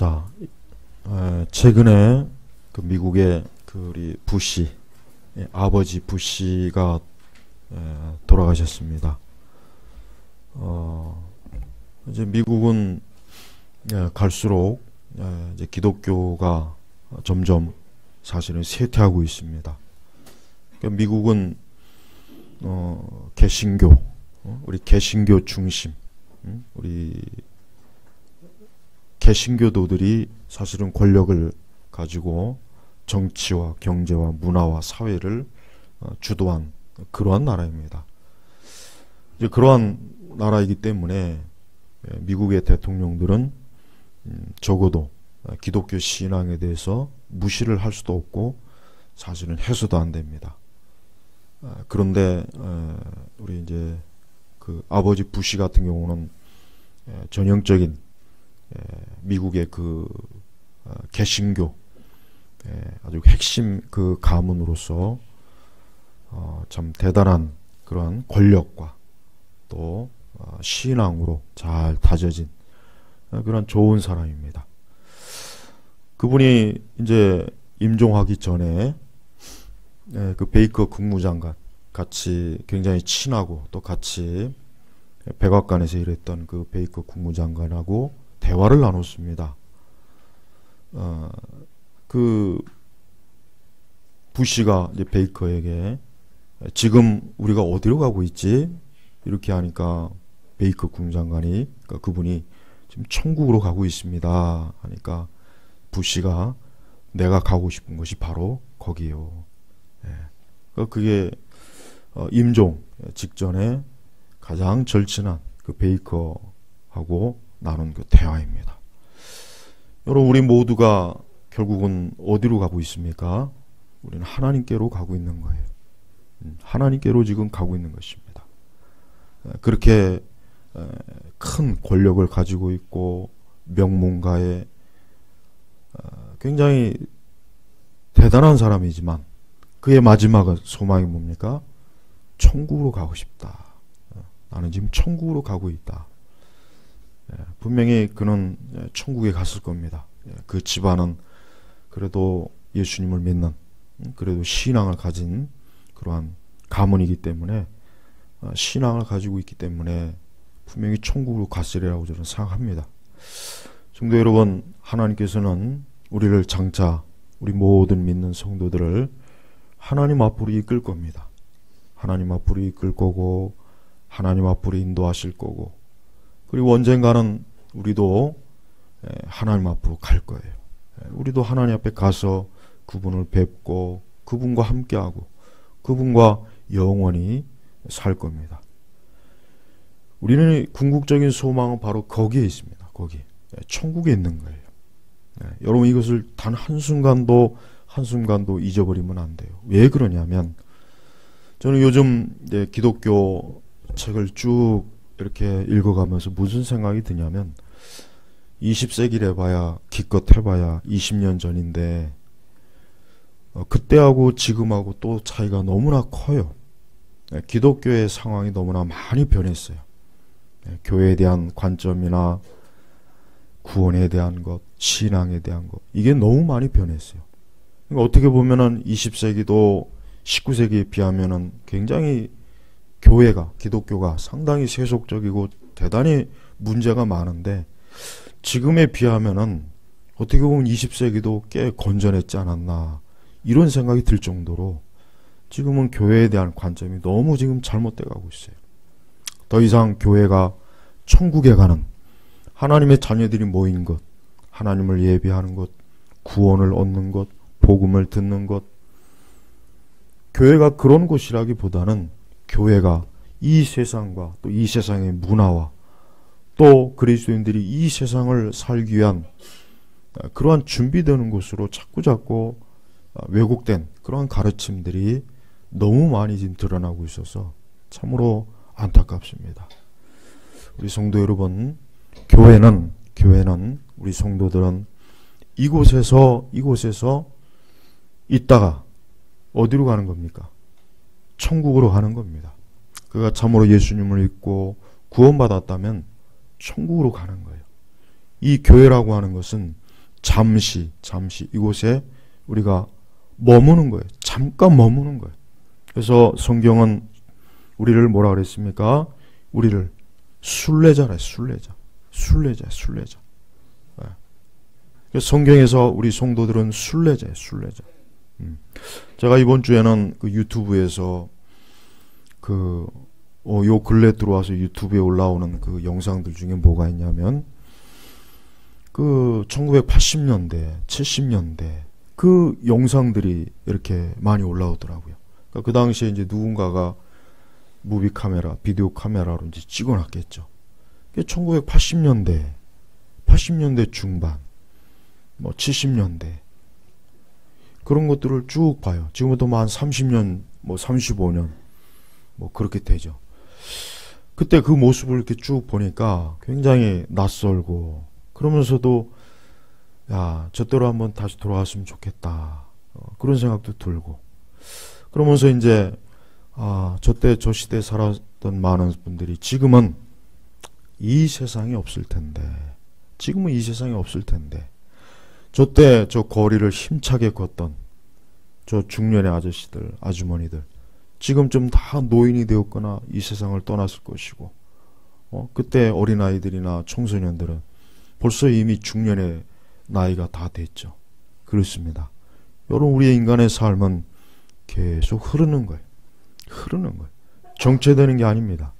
자, 최근에 그 미국의 우리 부시, 아버지 부시가 돌아가셨습니다. 이제 미국은 갈수록 이제 기독교가 점점 사실은 쇠퇴하고 있습니다. 그러니까 미국은 개신교, 우리 개신교 중심, 우리 개신교도들이 사실은 권력을 가지고 정치와 경제와 문화와 사회를 주도한 그러한 나라입니다. 이제 그러한 나라이기 때문에 미국의 대통령들은 적어도 기독교 신앙에 대해서 무시를 할 수도 없고 사실은 해서도 안 됩니다. 그런데 우리 이제 그 아버지 부시 같은 경우는 전형적인 미국의 그 개신교 아주 핵심 그 가문으로서 참 대단한 그러한 권력과 또 신앙으로 잘 다져진 그런 좋은 사람입니다. 그분이 이제 임종하기 전에 그 베이커 국무장관 같이 굉장히 친하고 또 같이 백악관에서 일했던 그 베이커 국무장관하고 대화를 나눴습니다. 그 부시가 이제 베이커에게 지금 우리가 어디로 가고 있지? 이렇게 하니까 베이커 국무장관이 그러니까 그분이 지금 천국으로 가고 있습니다. 하니까 부시가 내가 가고 싶은 곳이 바로 거기요. 그게 임종 직전에 가장 절친한 그 베이커하고 나눈 그 대화입니다. 여러분, 우리 모두가 결국은 어디로 가고 있습니까? 우리는 하나님께로 가고 있는 거예요. 하나님께로 지금 가고 있는 것입니다. 그렇게 큰 권력을 가지고 있고 명문가의 굉장히 대단한 사람이지만 그의 마지막 소망이 뭡니까? 천국으로 가고 싶다. 나는 지금 천국으로 가고 있다. 분명히 그는 천국에 갔을 겁니다. 그 집안은 그래도 예수님을 믿는 그래도 신앙을 가진 그러한 가문이기 때문에 신앙을 가지고 있기 때문에 분명히 천국으로 갔으리라고 저는 생각합니다. 성도 여러분, 하나님께서는 우리를 장차 우리 모든 믿는 성도들을 하나님 앞으로 이끌 겁니다. 하나님 앞으로 이끌 거고 하나님 앞으로 인도하실 거고 그리고 언젠가는 우리도 하나님 앞으로 갈 거예요. 우리도 하나님 앞에 가서 그분을 뵙고 그분과 함께하고 그분과 영원히 살 겁니다. 우리는 궁극적인 소망은 바로 거기에 있습니다. 거기 천국에 있는 거예요. 여러분, 이것을 단 한순간도 잊어버리면 안 돼요. 왜 그러냐면 저는 요즘 기독교 책을 쭉 이렇게 읽어가면서 무슨 생각이 드냐면 20세기를 해봐야 기껏 해봐야 20년 전인데 그때하고 지금하고 또 차이가 너무나 커요. 기독교의 상황이 너무나 많이 변했어요. 교회에 대한 관점이나 구원에 대한 것, 신앙에 대한 것 이게 너무 많이 변했어요. 그러니까 어떻게 보면은 20세기도 19세기에 비하면은 굉장히 교회가 기독교가 상당히 세속적이고 대단히 문제가 많은데 지금에 비하면은 어떻게 보면 20세기도 꽤 건전했지 않았나 이런 생각이 들 정도로 지금은 교회에 대한 관점이 너무 지금 잘못돼 가고 있어요. 더 이상 교회가 천국에 가는 하나님의 자녀들이 모인 것, 하나님을 예배하는 것, 구원을 얻는 것, 복음을 듣는 것 교회가 그런 곳이라기보다는 교회가 이 세상과 또 이 세상의 문화와 또 그리스도인들이 이 세상을 살기 위한 그러한 준비되는 곳으로 자꾸자꾸 왜곡된 그러한 가르침들이 너무 많이 지금 드러나고 있어서 참으로 안타깝습니다. 우리 성도 여러분, 교회는 우리 성도들은 이곳에서 있다가 어디로 가는 겁니까? 천국으로 가는 겁니다. 그가 참으로 예수님을 믿고 구원받았다면 천국으로 가는 거예요. 이 교회라고 하는 것은 잠시 이곳에 우리가 머무는 거예요. 잠깐 머무는 거예요. 그래서 성경은 우리를 뭐라 그랬습니까? 우리를 순례자라, 순례자. 네. 성경에서 우리 성도들은 순례자예요, 순례자. 제가 이번 주에는 그 유튜브에서 요 근래 들어와서 유튜브에 올라오는 그 영상들 중에 뭐가 있냐면, 1980년대, 70년대, 그 영상들이 이렇게 많이 올라오더라고요. 그러니까 그 당시에 이제 누군가가 무비 카메라, 비디오 카메라로 이제 찍어놨겠죠. 1980년대, 80년대 중반, 70년대, 그런 것들을 쭉 봐요. 지금부터 한 30년, 35년, 그렇게 되죠. 그때 그 모습을 이렇게 쭉 보니까 굉장히 낯설고, 그러면서도, 야, 저때로 한번 다시 돌아왔으면 좋겠다. 그런 생각도 들고. 그러면서 이제, 저때 저 시대에 살았던 많은 분들이 지금은 이 세상이 없을 텐데, 저때 저 거리를 힘차게 걷던 저 중년의 아저씨들, 아주머니들, 지금쯤 다 노인이 되었거나 이 세상을 떠났을 것이고, 그때 어린아이들이나 청소년들은 벌써 이미 중년의 나이가 다 됐죠. 그렇습니다. 여러분, 우리의 인간의 삶은 계속 흐르는 거예요. 정체되는 게 아닙니다.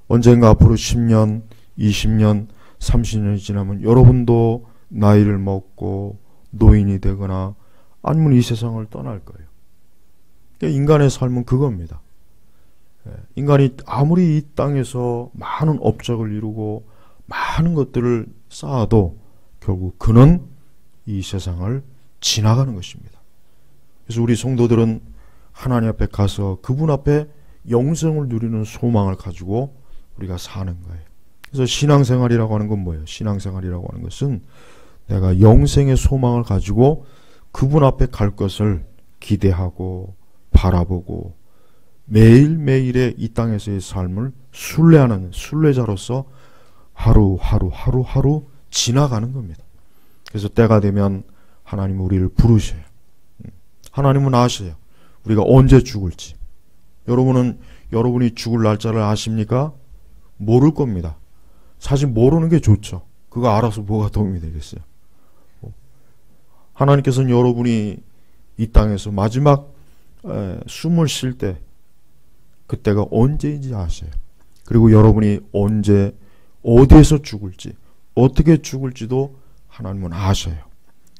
언젠가 앞으로 10년, 20년, 30년이 지나면 여러분도 나이를 먹고 노인이 되거나 아니면 이 세상을 떠날 거예요. 인간의 삶은 그겁니다. 인간이 아무리 이 땅에서 많은 업적을 이루고 많은 것들을 쌓아도 결국 그는 이 세상을 지나가는 것입니다. 그래서 우리 성도들은 하나님 앞에 가서 그분 앞에 영생을 누리는 소망을 가지고 우리가 사는 거예요. 그래서 신앙생활이라고 하는 건 뭐예요? 신앙생활이라고 하는 것은 내가 영생의 소망을 가지고 그분 앞에 갈 것을 기대하고 바라보고 매일매일의 이 땅에서의 삶을 순례하는 순례자로서 하루 지나가는 겁니다. 그래서 때가 되면 하나님은 우리를 부르셔요. 하나님은 아셔요. 우리가 언제 죽을지. 여러분이 죽을 날짜를 아십니까? 모를 겁니다. 사실 모르는 게 좋죠. 그거 알아서 뭐가 도움이 되겠어요. 하나님께서는 여러분이 이 땅에서 마지막 숨을 쉴 때 그때가 언제인지 아셔요. 그리고 여러분이 언제 어디에서 죽을지 어떻게 죽을지도 하나님은 아셔요.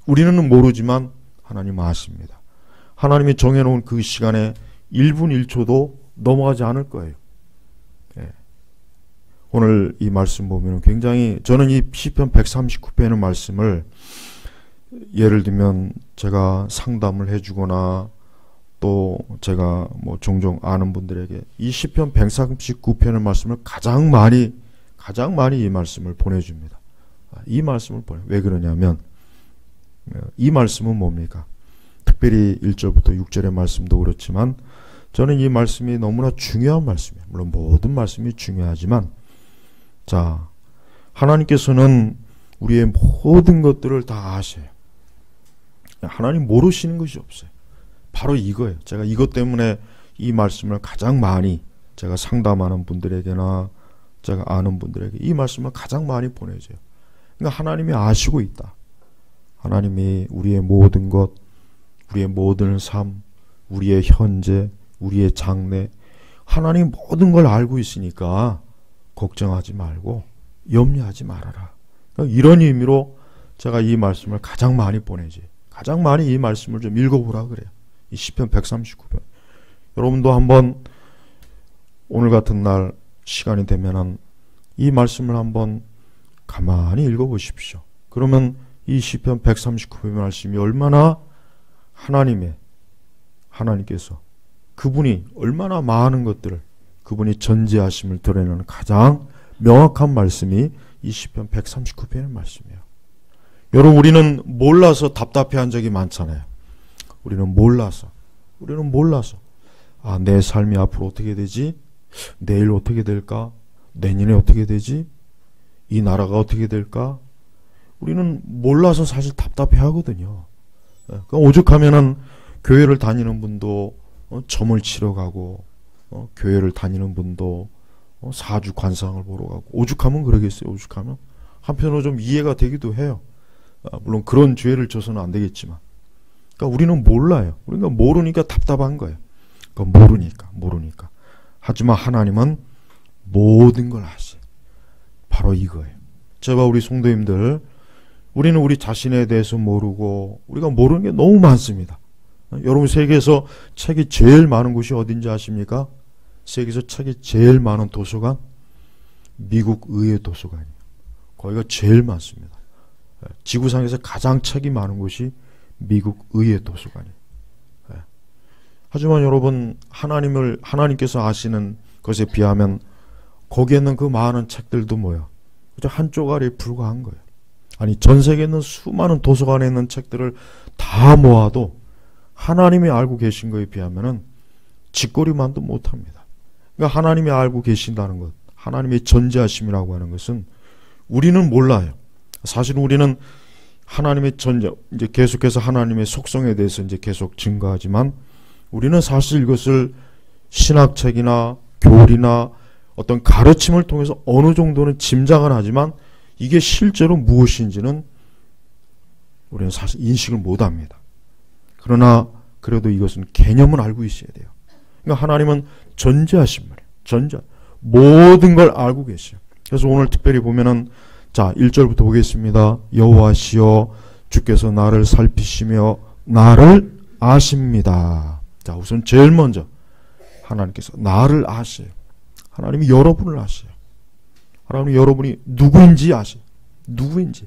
우리는 모르지만 하나님은 아십니다. 하나님이 정해놓은 그 시간에 1분 1초도 넘어가지 않을 거예요. 오늘 이 말씀 보면 굉장히, 저는 이 시편 139편의 말씀을 예를 들면 제가 상담을 해주거나 또 제가 종종 아는 분들에게 이 시편 139편의 말씀을 가장 많이 이 말씀을 보내줍니다. 이 말씀을 왜 그러냐면 이 말씀은 뭡니까? 특별히 1절부터 6절의 말씀도 그렇지만 저는 이 말씀이 너무나 중요한 말씀이에요. 물론 모든 말씀이 중요하지만, 자, 하나님께서는 우리의 모든 것들을 다 아셔요. 하나님 모르시는 것이 없어요. 바로 이거예요. 제가 이것 때문에 이 말씀을 가장 많이 제가 상담하는 분들에게나 제가 아는 분들에게 이 말씀을 가장 많이 보내줘요. 그러니까 하나님이 아시고 있다. 하나님이 우리의 모든 것, 우리의 모든 삶, 우리의 현재, 우리의 장래, 하나님 모든 걸 알고 있으니까 걱정하지 말고 염려하지 말아라. 그러니까 이런 의미로 제가 이 말씀을 가장 많이 보내지. 가장 많이 이 말씀을 좀 읽어보라 그래요. 이 시편 139편. 여러분도 한번 오늘 같은 날 시간이 되면은 이 말씀을 한번 가만히 읽어보십시오. 그러면 이 시편 139편의 말씀이 얼마나 하나님께서 그분이 얼마나 많은 것들을 그분이 전지하심을 드러내는 가장 명확한 말씀이 이 시편 139편의 말씀이에요. 여러분, 우리는 몰라서 답답해한 적이 많잖아요. 우리는 몰라서 내 삶이 앞으로 어떻게 되지? 내일 어떻게 될까? 내년에 어떻게 되지? 이 나라가 어떻게 될까? 우리는 몰라서 사실 답답해 하거든요. 그러니까 오죽하면은 교회를 다니는 분도 점을 치러 가고 교회를 다니는 분도 사주 관상을 보러 가고 오죽하면 그러겠어요. 오죽하면 한편으로 좀 이해가 되기도 해요. 물론 그런 죄를 져서는 안 되겠지만, 그러니까 우리는 몰라요. 우리가 모르니까 답답한 거예요. 그러니까 모르니까. 하지만 하나님은 모든 걸 아세요. 바로 이거예요. 제발 우리 성도님들, 우리는 우리 자신에 대해서 모르고 우리가 모르는 게 너무 많습니다. 여러분, 세계에서 책이 제일 많은 곳이 어딘지 아십니까? 세계에서 책이 제일 많은 도서관? 미국 의회 도서관이에요. 거기가 제일 많습니다. 지구상에서 가장 책이 많은 곳이 미국 의회 도서관이에요. 하지만 여러분, 하나님께서 아시는 것에 비하면 거기에 있는 그 많은 책들도 뭐야? 그저 한 쪼가리에 불과한 거예요. 아니, 전 세계에 있는 수많은 도서관에 있는 책들을 다 모아도 하나님이 알고 계신 것에 비하면은 짓거리만도 못합니다. 그러니까 하나님이 알고 계신다는 것, 하나님의 전지하심이라고 하는 것은 우리는 몰라요. 사실 우리는 하나님의 전지, 이제 계속해서 하나님의 속성에 대해서 이제 계속 증거하지만 우리는 사실 이것을 신학책이나 교리나 어떤 가르침을 통해서 어느 정도는 짐작은 하지만 이게 실제로 무엇인지는 우리는 사실 인식을 못합니다. 그러나 그래도 이것은 개념을 알고 있어야 돼요. 그러니까 하나님은 전지하신 말이에요. 전지, 모든 걸 알고 계세요. 그래서 오늘 특별히 보면은 자, 1절부터 보겠습니다. 여호와시여 주께서 나를 살피시며 나를 아십니다. 자, 우선 제일 먼저 하나님께서 나를 아세요. 하나님이 여러분을 아세요. 하나님이 여러분이 누구인지 아세요. 누구인지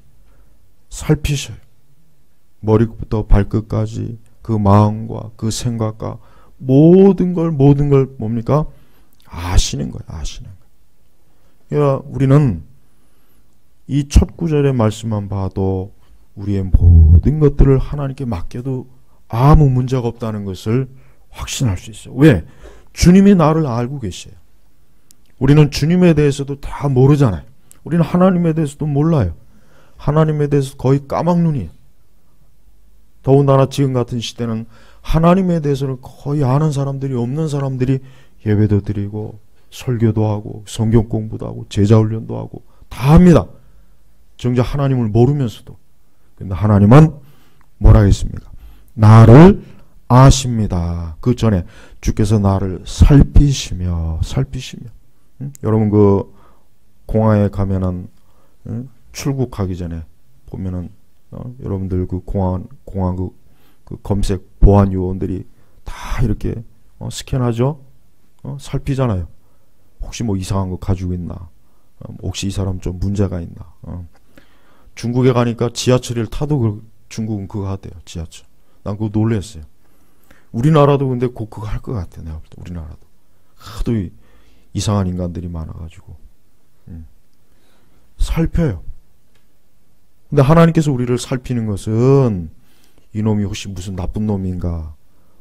살피셔요. 머리부터 발끝까지 그 마음과 그 생각과 모든 걸 뭡니까? 아시는 거예요. 아시는 거예요. 그러니까 우리는 이 첫 구절의 말씀만 봐도 우리의 모든 것들을 하나님께 맡겨도 아무 문제가 없다는 것을 확신할 수 있어요. 왜? 주님이 나를 알고 계세요. 우리는 주님에 대해서도 다 모르잖아요. 우리는 하나님에 대해서도 몰라요. 하나님에 대해서 거의 까막눈이에요. 더군다나 지금 같은 시대는 하나님에 대해서는 거의 아는 사람들이 없는 사람들이 예배도 드리고 설교도 하고 성경 공부도 하고 제자 훈련도 하고 다 합니다. 정작 하나님을 모르면서도. 근데 하나님은 뭐라 했습니까? 나를 아십니다. 그 전에 주께서 나를 살피시며. 응? 여러분 그 공항에 가면은 출국하기 전에 보면은 여러분들 그 공항 그 검색 보안 요원들이 다 이렇게 스캔하죠. 살피잖아요. 혹시 뭐 이상한 거 가지고 있나? 혹시 이 사람 좀 문제가 있나? 중국에 가니까 지하철을 타도 중국은 그거 하대요. 지하철. 난 그거 놀랬어요. 우리나라도 근데 곧 그거 할 것 같아. 내가 볼 때 우리나라도 하도 이상한 인간들이 많아가지고 살펴요. 근데 하나님께서 우리를 살피는 것은 이놈이 혹시 무슨 나쁜 놈인가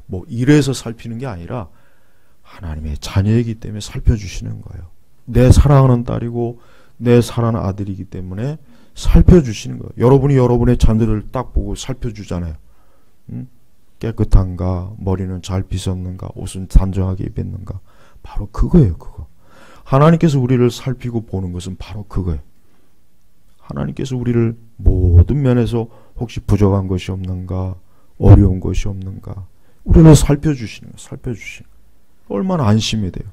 뭐 이래서 살피는 게 아니라 하나님의 자녀이기 때문에 살펴주시는 거예요. 내 사랑하는 딸이고 내 사랑하는 아들이기 때문에 살펴주시는 거예요. 여러분이 여러분의 자녀를 딱 보고 살펴주잖아요. 깨끗한가, 머리는 잘 빗었는가, 옷은 단정하게 입었는가. 바로 그거예요. 그거. 하나님께서 우리를 살피고 보는 것은 바로 그거예요. 하나님께서 우리를 모든 면에서 혹시 부족한 것이 없는가, 어려운 것이 없는가, 우리를 살펴주시는 거예요. 살펴주시는 거예요. 얼마나 안심이 돼요.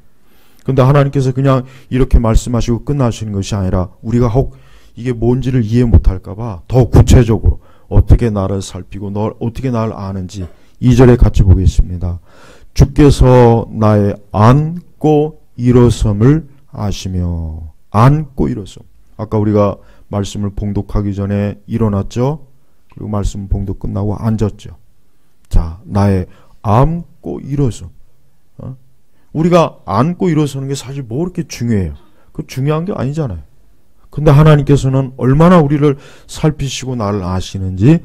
근데 하나님께서 그냥 이렇게 말씀하시고 끝나시는 것이 아니라 우리가 혹 이게 뭔지를 이해 못할까봐 더 구체적으로 어떻게 나를 살피고 어떻게 나를 아는지 2절에 같이 보겠습니다. 주께서 나의 앉고 일어섬을 아시며. 앉고 일어섬. 아까 우리가 말씀을 봉독하기 전에 일어났죠. 그리고 말씀 봉독 끝나고 앉았죠. 자, 나의 앉고 일어섬. 우리가 앉고 일어서는 게 사실 뭐 그렇게 중요해요. 그 중요한 게 아니잖아요. 근데 하나님께서는 얼마나 우리를 살피시고 나를 아시는지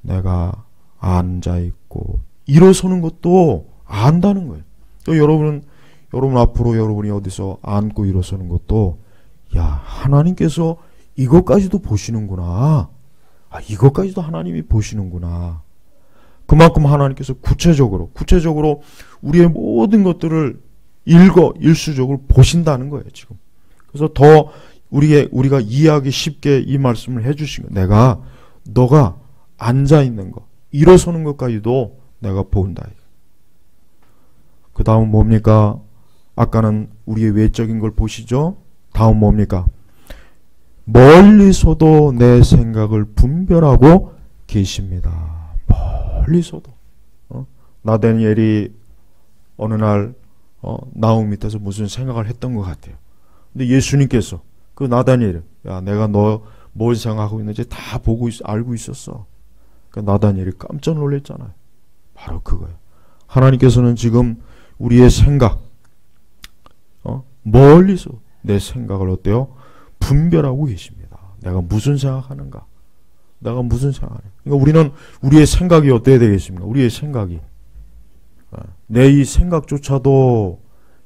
내가 앉아있고 일어서는 것도 안다는 거예요. 또 여러분 앞으로 여러분이 어디서 앉고 일어서는 것도 야, 하나님께서 이것까지도 보시는구나. 아, 이것까지도 하나님이 보시는구나. 그만큼 하나님께서 구체적으로 우리의 모든 것들을 일수적으로 보신다는 거예요, 지금. 그래서 더 우리가 이해하기 쉽게 이 말씀을 해주신 거예요. 너가 앉아있는 거, 일어서는 것까지도 내가 본다. 그 다음 뭡니까? 아까는 우리의 외적인 걸 보시죠? 다음 뭡니까? 멀리서도 내 생각을 분별하고 계십니다. 멀리서도. 나다니엘이 어느 날 나무 밑에서 무슨 생각을 했던 것 같아요. 근데 예수님께서 그 나다니엘, 야, 내가 너 뭘 생각하고 있는지 다 알고 있었어. 그러니까 나다니엘이 깜짝 놀랐잖아요. 바로 그거예요. 하나님께서는 지금 우리의 생각, 멀리서 내 생각을 어때요? 분별하고 계십니다. 내가 무슨 생각하는가? 그러니까 우리는 우리의 생각이 어때야 되겠습니까? 우리의 생각이 내 이 생각조차도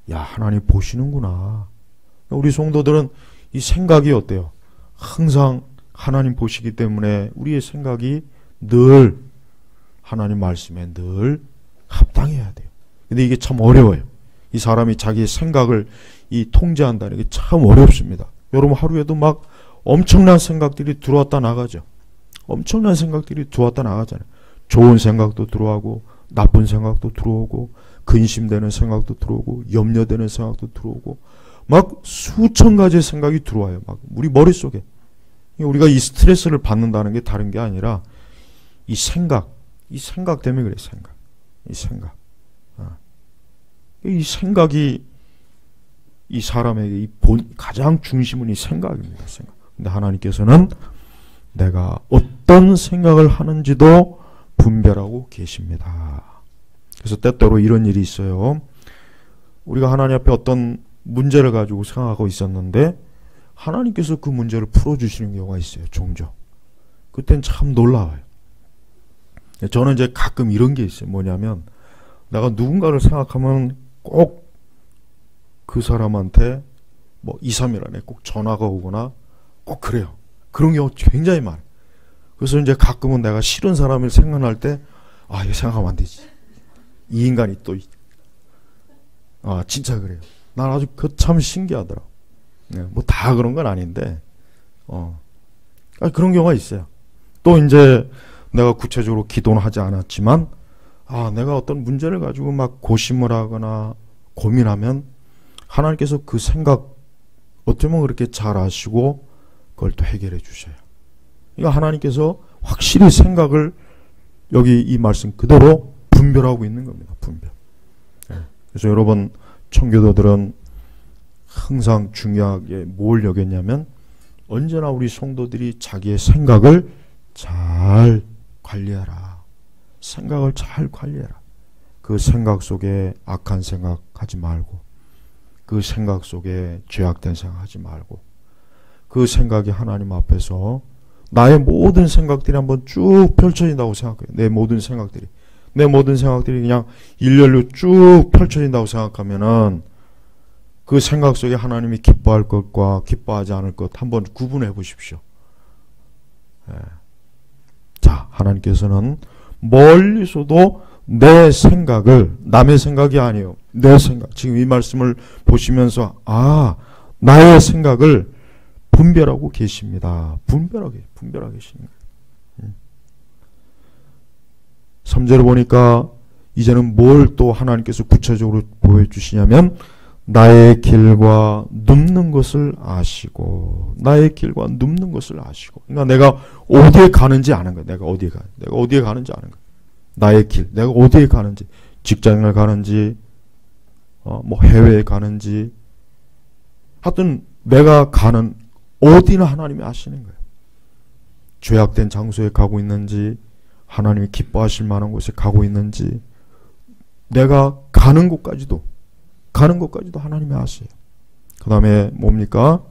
야, 하나님 보시는구나. 우리 성도들은 이 생각이 어때요? 항상 하나님 보시기 때문에 우리의 생각이 늘 하나님 말씀에 늘 합당해야 돼요. 근데 이게 참 어려워요. 이 사람이 자기의 생각을 통제한다는 게 참 어렵습니다. 여러분 하루에도 막 엄청난 생각들이 들어왔다 나가죠. 엄청난 생각들이 들어왔다 나가잖아요. 좋은 생각도 들어오고 나쁜 생각도 들어오고 근심되는 생각도 들어오고 염려되는 생각도 들어오고 막 수천 가지의 생각이 들어와요. 막 우리 머릿속에. 우리가 이 스트레스를 받는다는 게 다른 게 아니라 이 생각 때문에 그래. 이 생각이 이 사람에게 가장 중심은 이 생각입니다. 근데 하나님께서는 내가 어떤 생각을 하는지도 분별하고 계십니다. 그래서 때때로 이런 일이 있어요. 우리가 하나님 앞에 어떤 문제를 가지고 생각하고 있었는데 하나님께서 그 문제를 풀어주시는 경우가 있어요. 종종. 그땐 참 놀라워요. 저는 이제 가끔 이런 게 있어요. 뭐냐면 내가 누군가를 생각하면 꼭 그 사람한테 뭐 2, 3일 안에 꼭 전화가 오거나 꼭 그래요. 그런 경우 굉장히 많아요. 그래서 이제 가끔은 내가 싫은 사람을 생각할 때 이거 생각하면 안 되지. 이 인간이 또 진짜 그래요. 난 아주 참 신기하더라. 뭐 다 그런 건 아닌데 그런 경우가 있어요. 또 이제 내가 구체적으로 기도는 하지 않았지만 내가 어떤 문제를 가지고 막 고심을 하거나 고민하면 하나님께서 그 생각 어쩌면 그렇게 잘 아시고 그걸 또 해결해 주셔요. 그러니까 하나님께서 확실히 생각을 여기 이 말씀 그대로 분별하고 있는 겁니다. 분별. 그래서 여러분 청교도들은 항상 중요하게 뭘 여겼냐면 언제나 우리 성도들이 자기의 생각을 잘 관리하라. 생각을 잘 관리해라. 그 생각 속에 악한 생각 하지 말고 그 생각 속에 죄악된 생각 하지 말고 그 생각이 하나님 앞에서 나의 모든 생각들이 한번 쭉 펼쳐진다고 생각해요. 내 모든 생각들이 그냥 일렬로 쭉 펼쳐진다고 생각하면은 그 생각 속에 하나님이 기뻐할 것과 기뻐하지 않을 것 한번 구분해 보십시오. 자, 하나님께서는 멀리서도 내 생각을 남의 생각이 아니에요. 내 생각. 지금 이 말씀을 보시면서 나의 생각을 분별하고 계십니다. 분별하게 계시는 거예요. 3절을 보니까 이제는 뭘 또 하나님께서 구체적으로 보여주시냐면 나의 길과 눕는 것을 아시고 그러니까 내가 어디에 가는지 아는 거예요. 내가 어디에 가는지 아는 거예요. 나의 길, 내가 어디에 가는지, 직장을 가는지 뭐 해외에 가는지 하여튼 내가 가는 어디나 하나님이 아시는 거예요. 죄악된 장소에 가고 있는지 하나님이 기뻐하실 만한 곳에 가고 있는지 내가 가는 곳까지도 하나님이 아세요. 그 다음에 뭡니까?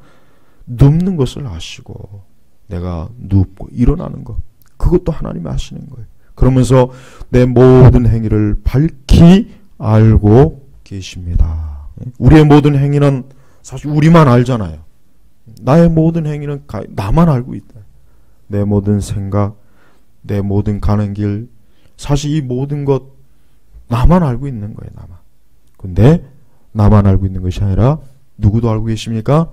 눕는 것을 아시고 내가 눕고 일어나는 것 그것도 하나님이 아시는 거예요. 그러면서 내 모든 행위를 밝히 알고 계십니다. 우리의 모든 행위는 사실 우리만 알잖아요. 나의 모든 행위는 나만 알고 있다. 내 모든 생각, 내 모든 가는 길, 사실 이 모든 것 나만 알고 있는 거예요. 나만. 근데 나만 알고 있는 것이 아니라 누구도 알고 계십니까?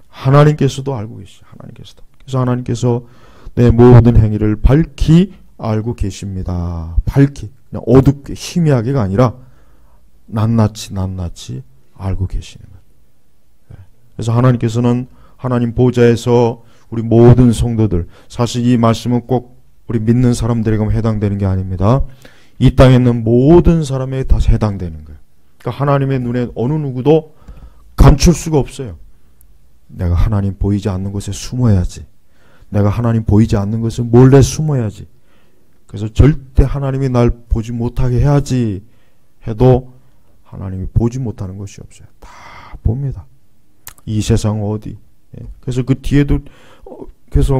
하나님께서도 알고 계시죠. 하나님께서도. 그래서 하나님께서 내 모든 행위를 밝히 알고 계십니다. 밝히. 그냥 어둡게 희미하게가 아니라 낱낱이 알고 계시는 거예요. 그래서 하나님께서는 하나님 보좌에서 우리 모든 성도들, 사실 이 말씀은 꼭 우리 믿는 사람들에게만 해당되는 게 아닙니다. 이 땅에 있는 모든 사람에게 다 해당되는 거예요. 그러니까 하나님의 눈에 어느 누구도 감출 수가 없어요. 내가 하나님 보이지 않는 곳에 숨어야지. 내가 하나님 보이지 않는 곳에 몰래 숨어야지. 그래서 절대 하나님이 날 보지 못하게 해야지 해도 하나님이 보지 못하는 것이 없어요. 다 봅니다. 이 세상 어디. 그래서 그 뒤에도 그래서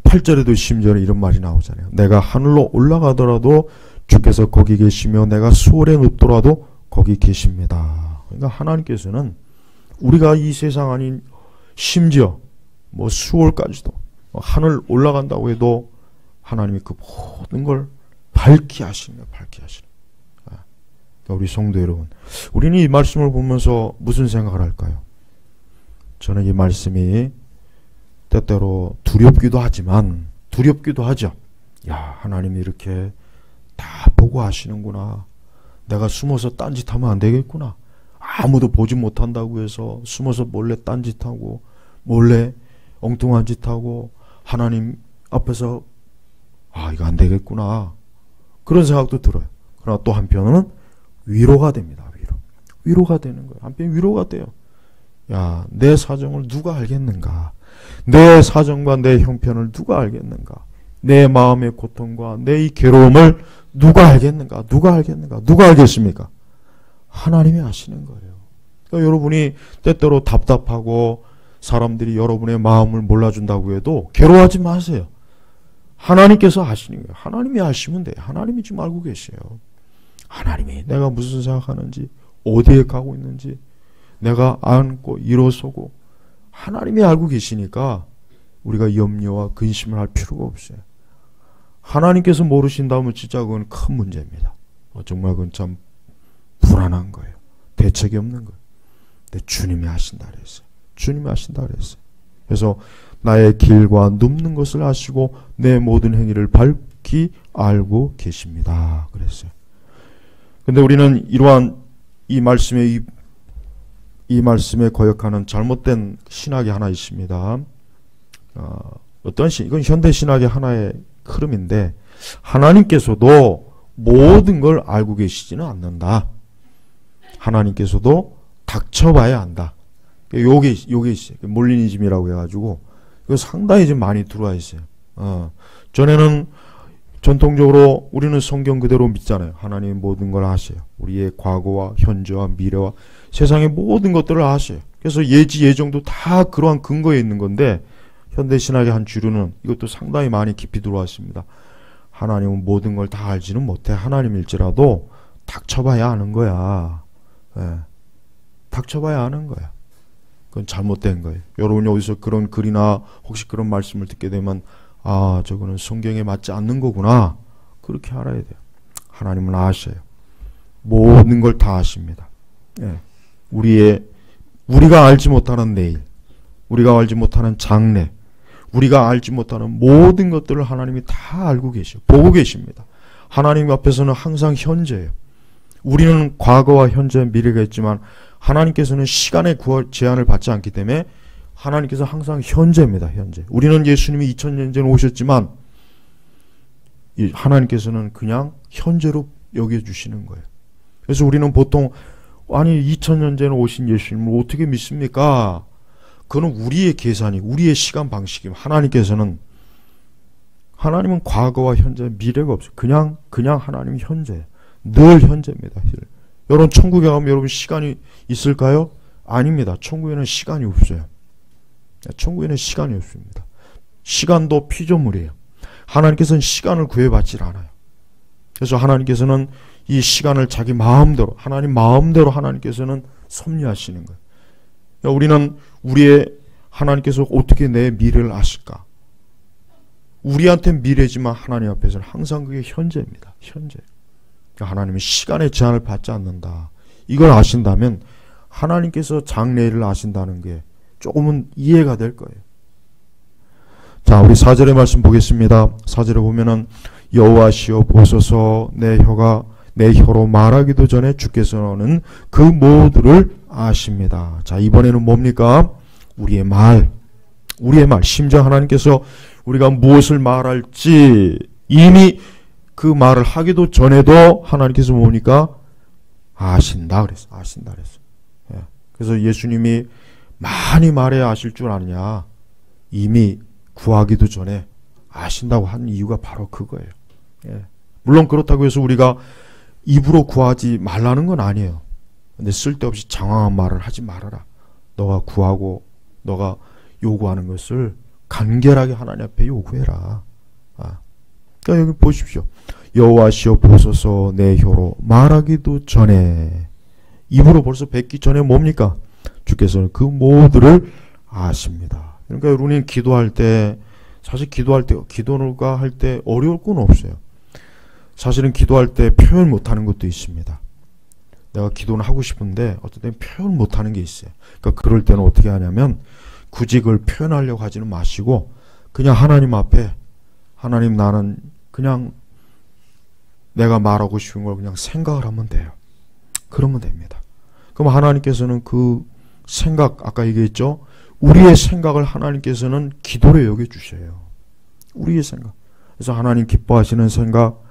8절에도 심지어는 이런 말이 나오잖아요. 내가 하늘로 올라가더라도 주께서 거기 계시며 내가 수월에 눕더라도 거기 계십니다. 그러니까 하나님께서는 우리가 이 세상 아닌 심지어 수월까지도 하늘 올라간다고 해도 하나님이 그 모든 걸 밝히 하시는 거예요. 밝히 하시는 거예요. 그러니까 우리 성도 여러분, 우리는 이 말씀을 보면서 무슨 생각을 할까요? 저는 이 말씀이 때때로 두렵기도 하죠. 야, 하나님이 이렇게 다 보고 하시는구나. 내가 숨어서 딴짓하면 안 되겠구나. 아무도 보지 못한다고 해서 숨어서 몰래 딴짓하고 몰래 엉뚱한 짓하고 하나님 앞에서 이거 안 되겠구나. 그런 생각도 들어요. 그러나 또 한편은 위로가 됩니다. 위로가 되는 거예요. 한편 위로가 돼요. 야, 내 사정을 누가 알겠는가? 내 사정과 내 형편을 누가 알겠는가? 내 마음의 고통과 내 이 괴로움을 누가 알겠는가? 누가 알겠습니까? 하나님이 아시는 거예요. 그러니까 여러분이 때때로 답답하고 사람들이 여러분의 마음을 몰라준다고 해도 괴로워하지 마세요. 하나님께서 아시는 거예요. 하나님이 아시면 돼요. 하나님이 지금 알고 계세요. 하나님이 내가 무슨 생각하는지, 어디에 가고 있는지, 내가 안고 일어서고 하나님이 알고 계시니까 우리가 염려와 근심을 할 필요가 없어요. 하나님께서 모르신다면 진짜 그건 큰 문제입니다. 정말 그건 참 불안한 거예요. 대책이 없는 거예요. 근데 주님이 하신다 그랬어요. 주님이 하신다 그랬어요. 그래서 나의 길과 눕는 것을 아시고 내 모든 행위를 밝히 알고 계십니다. 그랬어요. 근데 우리는 이러한 이 말씀에 거역하는 잘못된 신학이 하나 있습니다. 이건 현대 신학의 하나의 흐름인데, 하나님께서도 모든 걸 알고 계시지는 않는다. 하나님께서도 닥쳐봐야 한다. 요게 있어요. 몰리니즘이라고 해가지고 이거 상당히 좀 많이 들어와 있어요. 전에는 전통적으로 우리는 성경 그대로 믿잖아요. 하나님 모든 걸 아세요. 우리의 과거와 현재와 미래와 세상의 모든 것들을 아세요. 그래서 예지 예정도 다 그러한 근거에 있는 건데, 현대신학의 한 주류는 이것도 상당히 많이 깊이 들어왔습니다. 하나님은 모든 걸 다 알지는 못해. 하나님일지라도 닥쳐봐야 아는 거야. 닥쳐봐야 아는 거야. 그건 잘못된 거예요. 여러분이 어디서 그런 글이나 혹시 그런 말씀을 듣게 되면 저거는 성경에 맞지 않는 거구나. 그렇게 알아야 돼요. 하나님은 아셔요. 모든 걸 다 아십니다. 우리가 알지 못하는 내일, 우리가 알지 못하는 장래, 우리가 알지 못하는 모든 것들을 하나님이 다 알고 계시고 보고 계십니다. 하나님 앞에서는 항상 현재예요. 우리는 과거와 현재, 미래가 있지만 하나님께서는 시간의 제한을 받지 않기 때문에 하나님께서 항상 현재입니다. 현재. 우리는 예수님이 2000년 전에 오셨지만 하나님께서는 그냥 현재로 여겨주시는 거예요. 그래서 우리는 보통 2000년 전에 오신 예수님을 어떻게 믿습니까? 그건 우리의 계산이, 우리의 시간 방식이면 하나님은 과거와 현재, 미래가 없어요. 그냥 하나님이 현재, 늘 현재입니다. 여러분 천국에 가면 여러분 시간이 있을까요? 아닙니다. 천국에는 시간이 없어요. 천국에는 시간이 없습니다. 시간도 피조물이에요. 하나님께서는 시간을 구애받질 않아요. 그래서 하나님께서는 이 시간을 자기 마음대로, 하나님 마음대로 하나님께서는 섭리하시는 거예요. 우리는 우리의 하나님께서 어떻게 내 미래를 아실까? 우리한테는 미래지만 하나님 앞에서는 항상 그게 현재입니다. 현재. 그러니까 하나님은 시간의 제한을 받지 않는다. 이걸 아신다면 하나님께서 장래일을 아신다는 게 조금은 이해가 될 거예요. 자, 우리 4절의 말씀 보겠습니다. 4절에 보면은 여호와시여 보소서 내 혀로 말하기도 전에 주께서는 그 모두를 아십니다. 자, 이번에는 뭡니까? 우리의 말, 심지어 하나님께서 우리가 무엇을 말할지 이미 그 말을 하기도 전에도 하나님께서 뭡니까? 아신다 그랬어. 예. 그래서 예수님이 많이 말해야 아실 줄 아느냐? 이미 구하기도 전에 아신다고 한 이유가 바로 그거예요. 예. 물론 그렇다고 해서 우리가 입으로 구하지 말라는 건 아니에요. 근데 쓸데없이 장황한 말을 하지 말아라. 너가 구하고 너가 요구하는 것을 간결하게 하나님 앞에 요구해라. 그러니까 여기 보십시오. 여호와시여 보소서 내 혀로 말하기도 전에, 입으로 벌써 뱉기 전에 뭡니까? 주께서는 그 모두를 아십니다. 그러니까 우리는 기도할 때, 사실 기도가 할 때 어려울 건 없어요. 사실은 기도할 때 표현 못하는 것도 있습니다. 내가 기도는 하고 싶은데 어떨 때는 표현 못하는 게 있어요. 그러니까 그럴 때는 어떻게 하냐면 굳이 그걸 표현하려고 하지는 마시고 그냥 하나님 앞에, 하나님 나는 그냥 내가 말하고 싶은 걸 그냥 생각을 하면 돼요. 그러면 됩니다. 그럼 하나님께서는 그 생각, 아까 얘기했죠? 우리의 생각을 하나님께서는 기도로 여겨주셔요. 우리의 생각. 그래서 하나님 기뻐하시는 생각,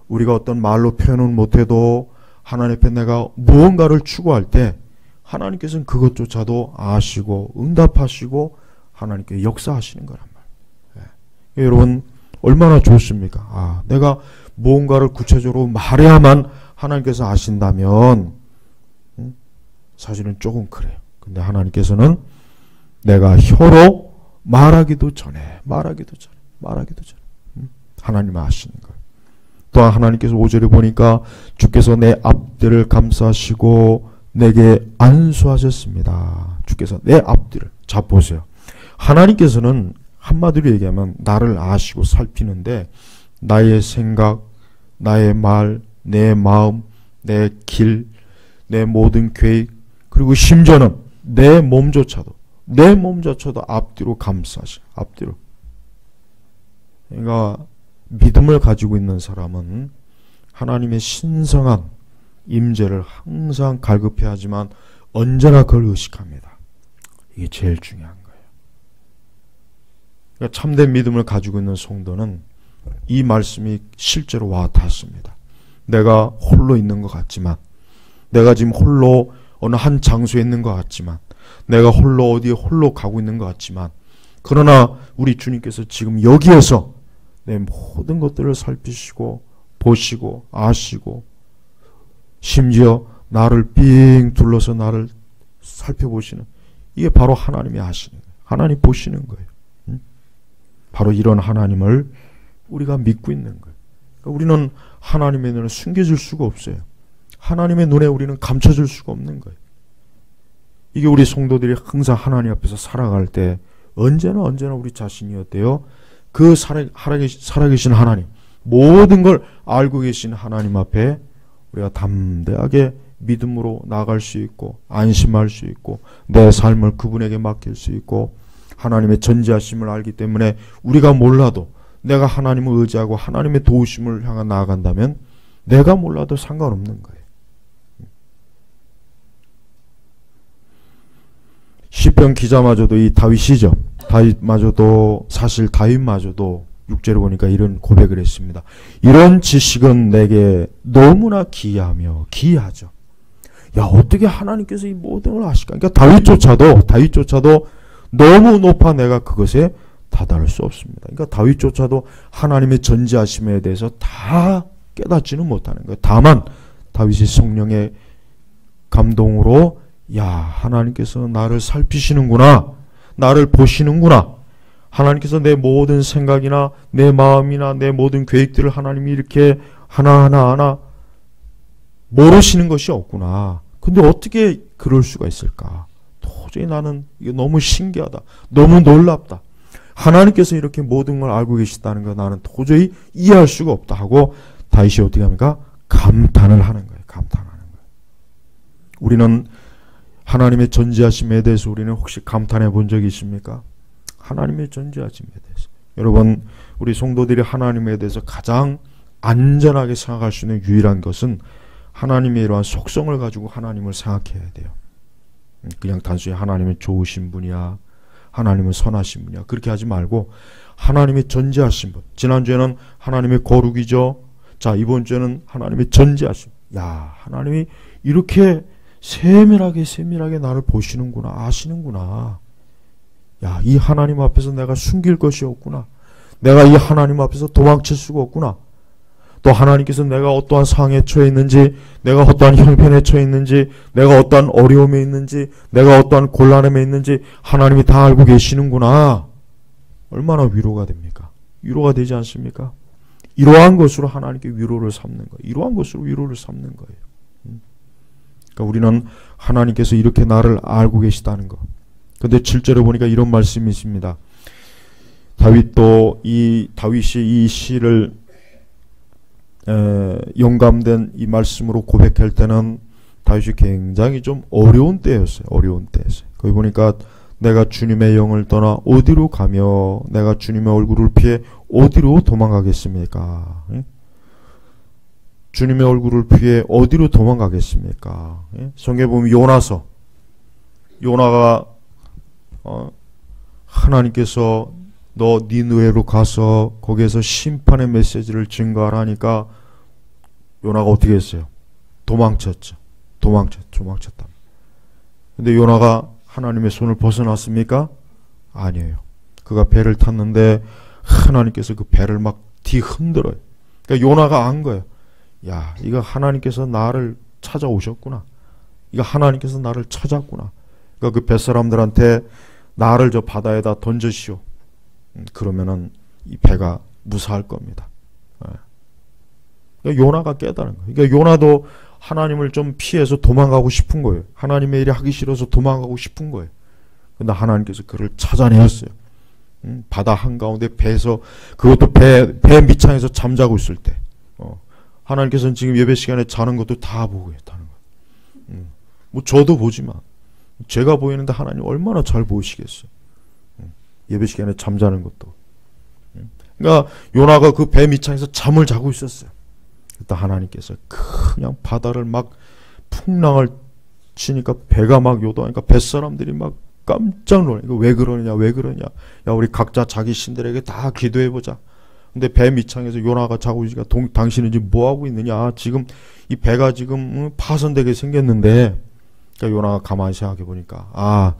우리가 어떤 말로 표현은 못해도 하나님 앞에 내가 무언가를 추구할 때 하나님께서는 그것조차도 아시고 응답하시고 하나님께 역사하시는 거란 말이에요. 예. 여러분 얼마나 좋습니까? 내가 무언가를 구체적으로 말해야만 하나님께서 아신다면 사실은 조금 그래요. 근데 하나님께서는 내가 혀로 말하기도 전에 하나님 아시는 거예요. 또한 하나님께서 5절에 보니까 주께서 내 앞뒤를 감싸시고 내게 안수하셨습니다. 주께서 내 앞뒤를. 자, 보세요. 하나님께서는 한마디로 얘기하면 나를 아시고 살피는데 나의 생각, 나의 말, 내 마음, 내 길, 내 모든 계획, 그리고 심지어는 내 몸조차도 앞뒤로 감싸시. 앞뒤로. 그러니까 믿음을 가지고 있는 사람은 하나님의 신성한 임재를 항상 갈급해 하지만 언제나 그걸 의식합니다. 이게 제일 중요한 거예요. 그러니까 참된 믿음을 가지고 있는 성도는 이 말씀이 실제로 와 닿습니다. 내가 홀로 있는 것 같지만, 내가 지금 홀로 어느 한 장소에 있는 것 같지만, 내가 홀로 어디에 홀로 가고 있는 것 같지만, 그러나 우리 주님께서 지금 여기에서 내 모든 것들을 살피시고 보시고 아시고 심지어 나를 삥 둘러서 나를 살펴보시는, 이게 바로 하나님이 아시는 거예요. 하나님 보시는 거예요. 바로 이런 하나님을 우리가 믿고 있는 거예요. 그러니까 우리는 하나님의 눈을 숨겨질 수가 없어요. 하나님의 눈에 우리는 감춰질 수가 없는 거예요. 이게 우리 성도들이 항상 하나님 앞에서 살아갈 때 언제나 우리 자신이 어때요? 그 살아계신 하나님, 모든 걸 알고 계신 하나님 앞에 우리가 담대하게 믿음으로 나아갈 수 있고 안심할 수 있고 내 삶을 그분에게 맡길 수 있고 하나님의 전지하심을 알기 때문에 우리가 몰라도 내가 하나님을 의지하고 하나님의 도우심을 향해 나아간다면 내가 몰라도 상관없는 거예요. 시편 기자마저도 이 다윗이죠. 사실 다윗마저도 6절에 보니까 이런 고백을 했습니다. 이런 지식은 내게 너무나 기이하며 기이하죠. 야, 어떻게 하나님께서 이 모든 걸 아실까? 그러니까 다윗조차도 너무 높아 내가 그것에 다다를 수 없습니다. 그러니까 다윗조차도 하나님의 전지하심에 대해서 다 깨닫지는 못하는 거예요. 다만 다윗이 성령의 감동으로 야, 하나님께서 나를 살피시는구나, 나를 보시는구나, 하나님께서 내 모든 생각이나 내 마음이나 내 모든 계획들을 하나님이 이렇게 하나하나 모르시는 것이 없구나. 근데 어떻게 그럴 수가 있을까? 도저히 나는 이게 너무 신기하다. 너무 놀랍다. 하나님께서 이렇게 모든 걸 알고 계시다는 거 나는 도저히 이해할 수가 없다 하고 다윗이 어떻게 합니까? 감탄을 하는 거예요. 감탄하는 거예요. 우리는 하나님의 전지하심에 대해서 우리는 혹시 감탄해 본 적이 있습니까? 하나님의 전지하심에 대해서. 여러분, 우리 성도들이 하나님에 대해서 가장 안전하게 생각할 수 있는 유일한 것은 하나님의 이러한 속성을 가지고 하나님을 생각해야 돼요. 그냥 단순히 하나님은 좋으신 분이야, 하나님은 선하신 분이야, 그렇게 하지 말고 하나님의 전지하신 분. 지난주에는 하나님의 거룩이죠. 자, 이번 주에는 하나님의 전지하심. 야, 하나님이 이렇게 세밀하게 나를 보시는구나, 아시는구나. 야, 이 하나님 앞에서 내가 숨길 것이 없구나. 내가 이 하나님 앞에서 도망칠 수가 없구나. 또 하나님께서 내가 어떠한 상황에 처해 있는지, 내가 어떠한 형편에 처해 있는지, 내가 어떠한 어려움에 있는지, 내가 어떠한 곤란함에 있는지 하나님이 다 알고 계시는구나. 얼마나 위로가 됩니까? 위로가 되지 않습니까? 이러한 것으로 하나님께 위로를 삼는 거예요. 이러한 것으로 위로를 삼는 거예요. 그러니까 우리는 하나님께서 이렇게 나를 알고 계시다는 것. 근데 7절에 보니까 이런 말씀이 있습니다. 다윗이 이 시를 영감된 이 말씀으로 고백할 때는 다윗이 굉장히 좀 어려운 때였어요. 어려운 때였어요. 거기 보니까 내가 주님의 영을 떠나 어디로 가며 내가 주님의 얼굴을 피해 어디로 도망가겠습니까? 주님의 얼굴을 피해 어디로 도망가겠습니까? 성경에 보면 요나가 하나님께서 너 니느웨로 가서 거기에서 심판의 메시지를 증거하라니까 요나가 어떻게 했어요? 도망쳤죠. 도망쳤다. 근데 요나가 하나님의 손을 벗어났습니까? 아니에요. 그가 배를 탔는데 하나님께서 그 배를 막 뒤흔들어요. 그러니까 요나가 안 거예요. 야, 이거 하나님께서 나를 찾아오셨구나. 이거 하나님께서 나를 찾았구나. 그러니까 그 뱃사람들한테 나를 저 바다에다 던져시오. 그러면은 이 배가 무사할 겁니다. 그러니까 요나가 깨달은 거예요. 그러니까 요나도 하나님을 좀 피해서 도망가고 싶은 거예요. 하나님의 일이 하기 싫어서 도망가고 싶은 거예요. 근데 하나님께서 그를 찾아내었어요. 바다 한가운데 배에서, 그것도 배 밑창에서 잠자고 있을 때, 하나님께서는 지금 예배 시간에 자는 것도 다 보고 있다는 거예요. 뭐 저도 보지만 제가 보이는데 하나님 얼마나 잘 보이시겠어요. 예배 시간에 잠자는 것도. 그러니까 요나가 그 배 밑창에서 잠을 자고 있었어요. 그때 하나님께서 그냥 바다를 막 풍랑을 치니까 배가 막 요동하니까 뱃사람들이 막 깜짝 놀라요. 이거 왜 그러냐. 야, 우리 각자 자기 신들에게 다 기도해보자. 근데 배 밑창에서 요나가 자고 있으니까 당신은 지금 뭐하고 있느냐. 지금 이 배가 지금 파손되게 생겼는데, 그러니까 요나가 가만히 생각해보니까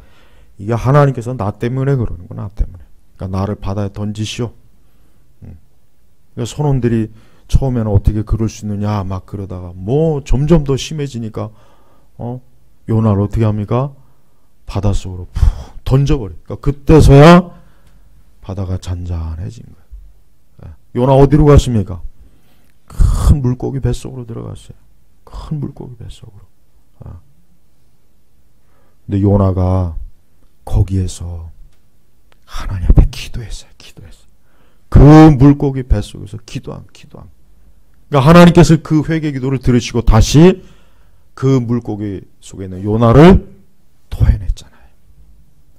이게 하나님께서 나 때문에 그러는구나. 나 때문에. 그러니까 나를 바다에 던지시오. 그러니까 선원들이 처음에는 어떻게 그럴 수 있느냐 막 그러다가 뭐 점점 더 심해지니까 요나를 어떻게 합니까? 바닷속으로 푹 던져버려. 그러니까 그때서야 바다가 잔잔해진 거예요. 요나 어디로 갔습니까? 큰 물고기 뱃속으로 들어갔어요. 큰 물고기 뱃속으로. 근데 요나가 거기에서 하나님 앞에 기도했어요. 그 물고기 뱃속에서 기도한. 그러니까 하나님께서 그 회개 기도를 들으시고 다시 그 물고기 속에 있는 요나를 토해냈잖아요.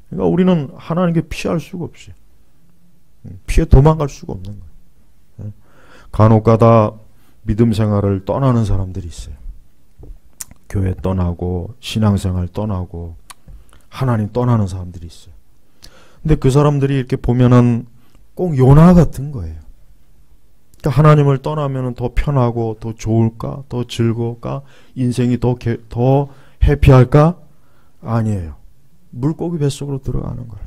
그러니까 우리는 하나님께 피할 수가 없이, 피해 도망갈 수가 없는 거예요. 간혹가다 믿음 생활을 떠나는 사람들이 있어요. 교회 떠나고 신앙생활 떠나고 하나님 떠나는 사람들이 있어요. 근데 그 사람들이 이렇게 보면은 꼭 요나 같은 거예요. 그러니까 하나님을 떠나면 더 편하고 더 좋을까? 더 즐거울까? 인생이 더 해피할까? 아니에요. 물고기 뱃속으로 들어가는 거예요.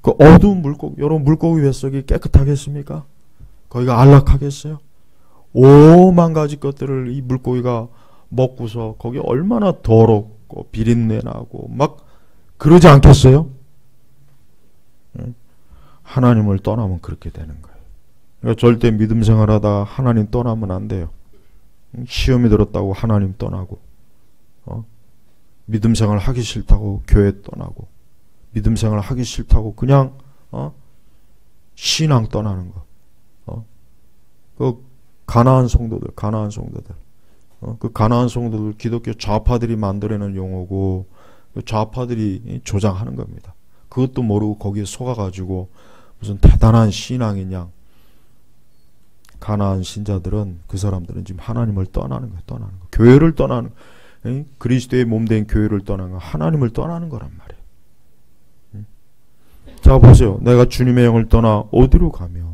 그 어두운 물고기, 여러분 물고기 뱃속이 깨끗하겠습니까? 거기가 안락하겠어요? 오만 가지 것들을 이 물고기가 먹고서 거기 얼마나 더럽고 비린내 나고 막 그러지 않겠어요? 하나님을 떠나면 그렇게 되는 거예요. 그러니까 절대 믿음 생활하다 하나님 떠나면 안 돼요. 시험이 들었다고 하나님 떠나고 믿음 생활 하기 싫다고 교회 떠나고, 믿음 생활 하기 싫다고 그냥 신앙 떠나는 거. 그 가나안 성도들, 그 가나안 성도들 기독교 좌파들이 만들어낸 용어고, 그 좌파들이 조장하는 겁니다. 그것도 모르고 거기에 속아가지고 무슨 대단한 신앙이냐. 가나안 신자들은, 그 사람들은 지금 하나님을 떠나는 거예요. 교회를 떠나는 거예요. 그리스도의 몸된 교회를 떠나는 거, 하나님을 떠나는 거란 말이에요. 자, 보세요. 내가 주님의 영을 떠나 어디로 가며,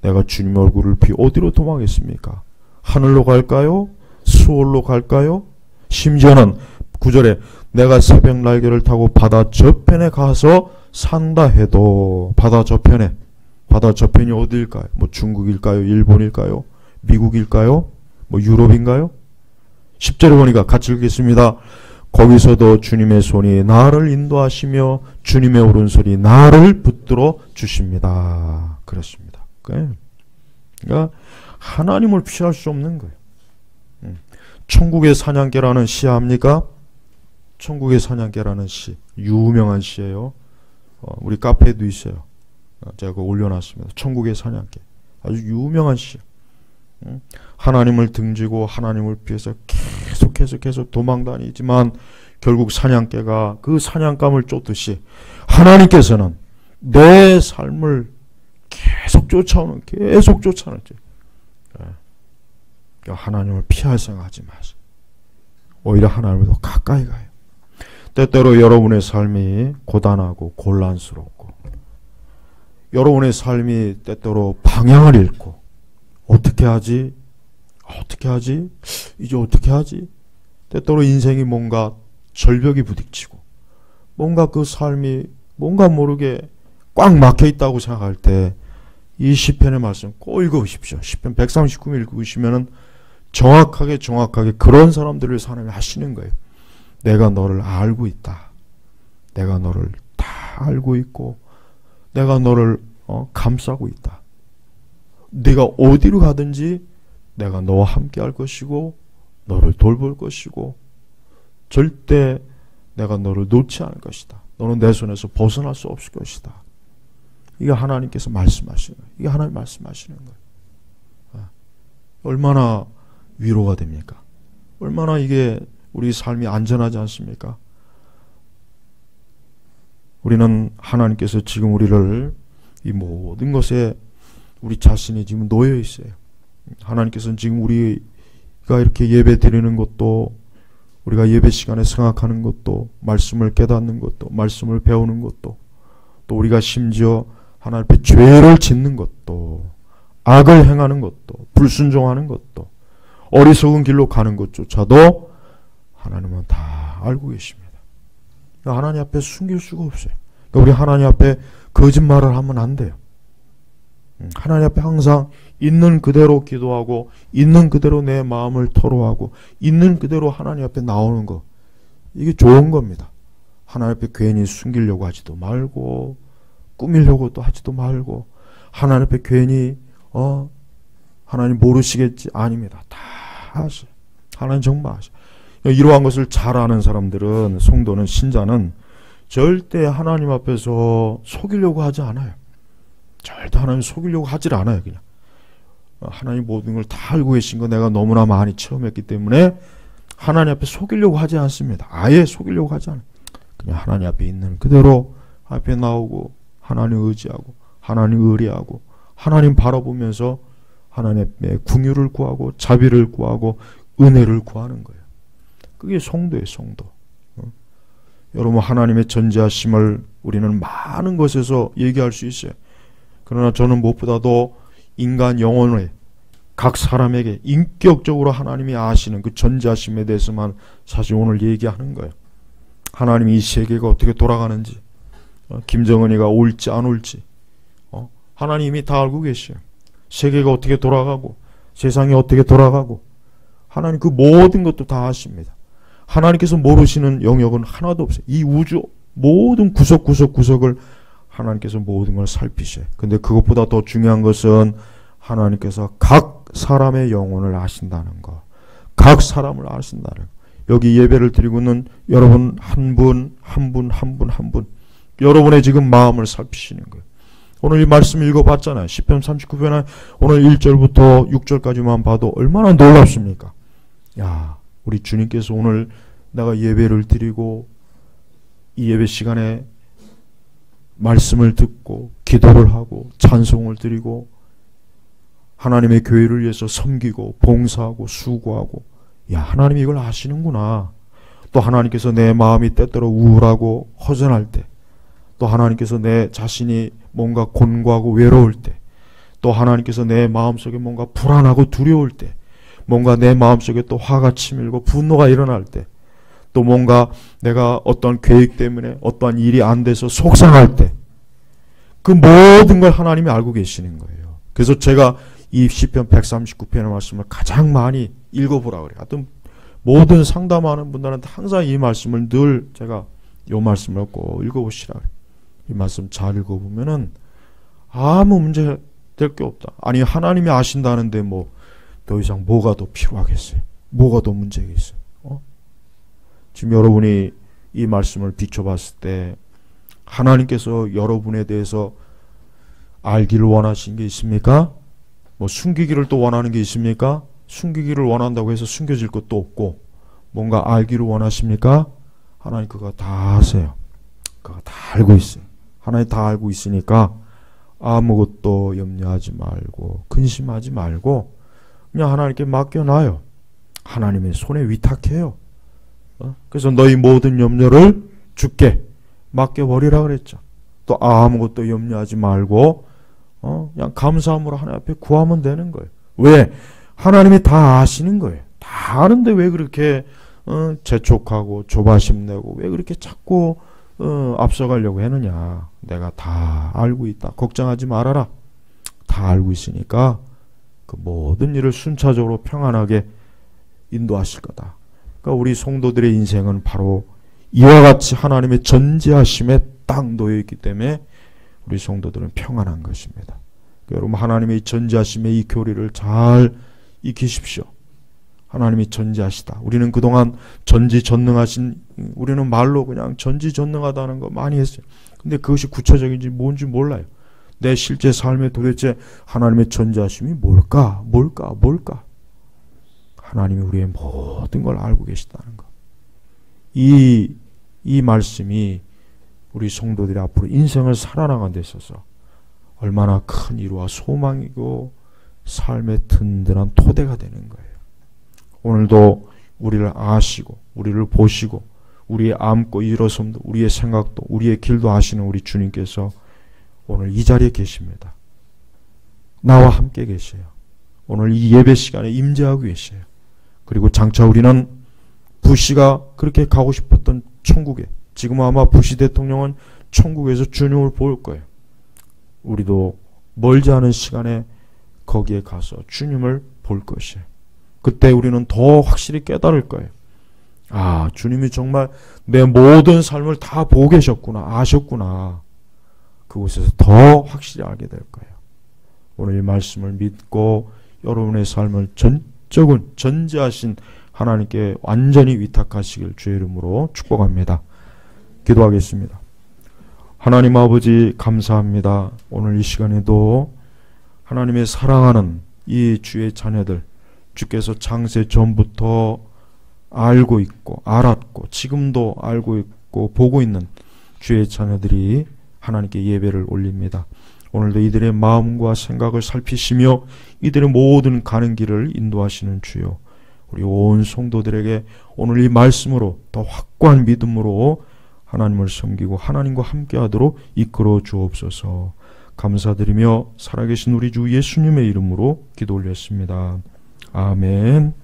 내가 주님의 얼굴을 피 어디로 도망했습니까? 하늘로 갈까요? 수월로 갈까요? 심지어는 9절에 내가 새벽 날개를 타고 바다 저편에 가서 산다 해도, 바다 저편이 어디일까요? 뭐 중국일까요? 일본일까요? 미국일까요? 뭐 유럽인가요? 10절에 보니까 같이 읽겠습니다. 거기서도 주님의 손이 나를 인도하시며 주님의 오른손이 나를 붙들어 주십니다. 그렇습니다. 그러니까 하나님을 피할 수 없는 거예요. 천국의 사냥개라는 시 압니까? 천국의 사냥개라는 시, 유명한 시예요. 우리 카페에도 있어요. 제가 그거 올려놨습니다. 천국의 사냥개, 아주 유명한 시. 하나님을 등지고 하나님을 피해서 계속 도망다니지만 결국 사냥개가 그 사냥감을 쫓듯이 하나님께서는 내 삶을 계속 쫓아오는 하나님을 피할 생각하지 마세요. 오히려 하나님을 더 가까이 가요. 때때로 여러분의 삶이 고단하고 곤란스럽고, 여러분의 삶이 때때로 방향을 잃고, 어떻게 하지? 이제 어떻게 하지? 때때로 인생이 뭔가 절벽이 부딪히고, 뭔가 그 삶이 뭔가 모르게 꽉 막혀 있다고 생각할 때 이 시편의 말씀 꼭 읽어보십시오. 시편 139편 읽으시면은 정확하게 그런 사람들을 하나님이 하시는 거예요. 내가 너를 알고 있다. 내가 너를 다 알고 있고, 내가 너를 감싸고 있다. 네가 어디로 가든지 내가 너와 함께 할 것이고, 너를 돌볼 것이고, 절대 내가 너를 놓지 않을 것이다. 너는 내 손에서 벗어날 수 없을 것이다. 이게 하나님께서 말씀하시는 거예요. 이게 하나님 말씀하시는 거예요. 얼마나 위로가 됩니까? 얼마나 이게 우리 삶이 안전하지 않습니까? 우리는 하나님께서 지금 우리를 이 모든 것에 우리 자신이 지금 놓여 있어요. 하나님께서는 지금 우리가 이렇게 예배 드리는 것도, 우리가 예배 시간에 생각하는 것도, 말씀을 깨닫는 것도, 말씀을 배우는 것도, 또 우리가 심지어 하나님 앞에 죄를 짓는 것도, 악을 행하는 것도, 불순종하는 것도, 어리석은 길로 가는 것조차도 하나님은 다 알고 계십니다. 그러니까 하나님 앞에 숨길 수가 없어요. 그러니까 우리 하나님 앞에 거짓말을 하면 안 돼요. 하나님 앞에 항상 있는 그대로 기도하고, 있는 그대로 내 마음을 토로하고, 있는 그대로 하나님 앞에 나오는 거, 이게 좋은 겁니다. 하나님 앞에 괜히 숨기려고 하지도 말고, 꾸미려고 또 하지도 말고, 하나님 앞에 괜히 하나님 모르시겠지? 아닙니다. 다 아셔요. 하나님 정말 아셔요. 이러한 것을 잘 아는 사람들은, 성도는, 신자는 절대 하나님 앞에서 속이려고 하지 않아요. 절대 하나님 속이려고 하질 않아요. 그냥 하나님 모든 걸 다 알고 계신 거 내가 너무나 많이 체험했기 때문에 하나님 앞에 속이려고 하지 않습니다. 아예 속이려고 하지 않아요. 그냥 하나님 앞에 있는 그대로 앞에 나오고, 하나님 의지하고, 하나님 의뢰하고, 하나님 바라보면서 하나님의 긍휼을 구하고, 자비를 구하고, 은혜를 구하는 거예요. 그게 성도예요. 성도. 여러분, 하나님의 전지하심을 우리는 많은 것에서 얘기할 수 있어요. 그러나 저는 무엇보다도 인간 영혼에, 각 사람에게 인격적으로 하나님이 아시는 그 전지하심에 대해서만 사실 오늘 얘기하는 거예요. 하나님이 이 세계가 어떻게 돌아가는지, 김정은이가 올지 안 올지 하나님이 다 알고 계셔요. 세계가 어떻게 돌아가고, 세상이 어떻게 돌아가고, 하나님 그 모든 것도 다 아십니다. 하나님께서 모르시는 영역은 하나도 없어요. 이 우주 모든 구석구석을 하나님께서 모든 걸 살피셔요. 근데 그것보다 더 중요한 것은 하나님께서 각 사람의 영혼을 아신다는 거, 각 사람을 아신다는 거. 여기 예배를 드리고 있는 여러분 한 분 한 분 한 분 한 분 여러분의 지금 마음을 살피시는 거예요. 오늘 이 말씀 읽어봤잖아요. 시편 39편에 오늘 1절부터 6절까지만 봐도 얼마나 놀랍습니까? 야, 우리 주님께서 오늘 내가 예배를 드리고 이 예배 시간에 말씀을 듣고 기도를 하고 찬송을 드리고 하나님의 교회를 위해서 섬기고 봉사하고 수고하고, 야, 하나님이 이걸 아시는구나. 또 하나님께서 내 마음이 때때로 우울하고 허전할 때, 또 하나님께서 내 자신이 뭔가 곤고하고 외로울 때, 또 하나님께서 내 마음속에 뭔가 불안하고 두려울 때, 뭔가 내 마음속에 또 화가 치밀고 분노가 일어날 때, 또 뭔가 내가 어떤 계획 때문에 어떠한 일이 안 돼서 속상할 때, 그 모든 걸 하나님이 알고 계시는 거예요. 그래서 제가 이 시편 139편의 말씀을 가장 많이 읽어보라 그래요. 하여튼 모든 상담하는 분들한테 항상 이 말씀을 늘 제가 이 말씀을 꼭 읽어보시라 그래요. 이 말씀 잘 읽어보면은 아무 문제 될 게 없다. 아니, 하나님이 아신다는데 뭐 더 이상 뭐가 더 필요하겠어요? 뭐가 더 문제겠어요? 지금 여러분이 이 말씀을 비춰봤을 때 하나님께서 여러분에 대해서 알기를 원하신 게 있습니까? 뭐 숨기기를 또 원하는 게 있습니까? 숨기기를 원한다고 해서 숨겨질 것도 없고, 뭔가 알기를 원하십니까? 하나님 그거 다 아세요. 그거 다 알고 있어요. 하나님 다 알고 있으니까 아무것도 염려하지 말고 근심하지 말고 그냥 하나님께 맡겨놔요. 하나님의 손에 위탁해요. 그래서 너희 모든 염려를 주께 맡겨버리라 그랬죠. 또 아무것도 염려하지 말고 그냥 감사함으로 하나님 앞에 구하면 되는 거예요. 왜? 하나님이 다 아시는 거예요. 다 아는데 왜 그렇게 재촉하고 조바심 내고 왜 그렇게 자꾸 앞서가려고 하느냐. 내가 다 알고 있다. 걱정하지 말아라. 다 알고 있으니까 그 모든 일을 순차적으로 평안하게 인도하실 거다. 그러니까 우리 성도들의 인생은 바로 이와 같이 하나님의 전지하심에 딱 놓여있기 때문에 우리 성도들은 평안한 것입니다. 그러니까 여러분 하나님의 전지하심의 이 교리를 잘 익히십시오. 하나님이 전지하시다. 우리는 그동안 전지전능하신, 우리는 말로 그냥 전지전능하다는 거 많이 했어요. 근데 그것이 구체적인지 뭔지 몰라요. 내 실제 삶에 도대체 하나님의 전지하심이 뭘까? 하나님이 우리의 모든 걸 알고 계시다는 것. 이 말씀이 우리 성도들이 앞으로 인생을 살아나가는 데 있어서 얼마나 큰 위로와 소망이고 삶의 든든한 토대가 되는 거예요. 오늘도 우리를 아시고 우리를 보시고 우리의 앉고 일어섬도 우리의 생각도 우리의 길도 아시는 우리 주님께서 오늘 이 자리에 계십니다. 나와 함께 계세요. 오늘 이 예배 시간에 임재하고 계세요. 그리고 장차 우리는 부시가 그렇게 가고 싶었던 천국에, 지금 아마 부시 대통령은 천국에서 주님을 볼 거예요. 우리도 멀지 않은 시간에 거기에 가서 주님을 볼 것이에요. 그때 우리는 더 확실히 깨달을 거예요. 아, 주님이 정말 내 모든 삶을 다 보고 계셨구나, 아셨구나. 그곳에서 더 확실히 알게 될 거예요. 오늘 이 말씀을 믿고 여러분의 삶을 전지하신 하나님께 완전히 위탁하시길 주의 이름으로 축복합니다. 기도하겠습니다. 하나님 아버지 감사합니다. 오늘 이 시간에도 하나님의 사랑하는 이 주의 자녀들, 주께서 창세 전부터 알고 있고 알았고 지금도 알고 있고 보고 있는 주의 자녀들이 하나님께 예배를 올립니다. 오늘도 이들의 마음과 생각을 살피시며 이들의 모든 가는 길을 인도하시는 주여, 우리 온 성도들에게 오늘 이 말씀으로 더 확고한 믿음으로 하나님을 섬기고 하나님과 함께하도록 이끌어 주옵소서. 감사드리며 살아계신 우리 주 예수님의 이름으로 기도 올렸습니다. 아멘.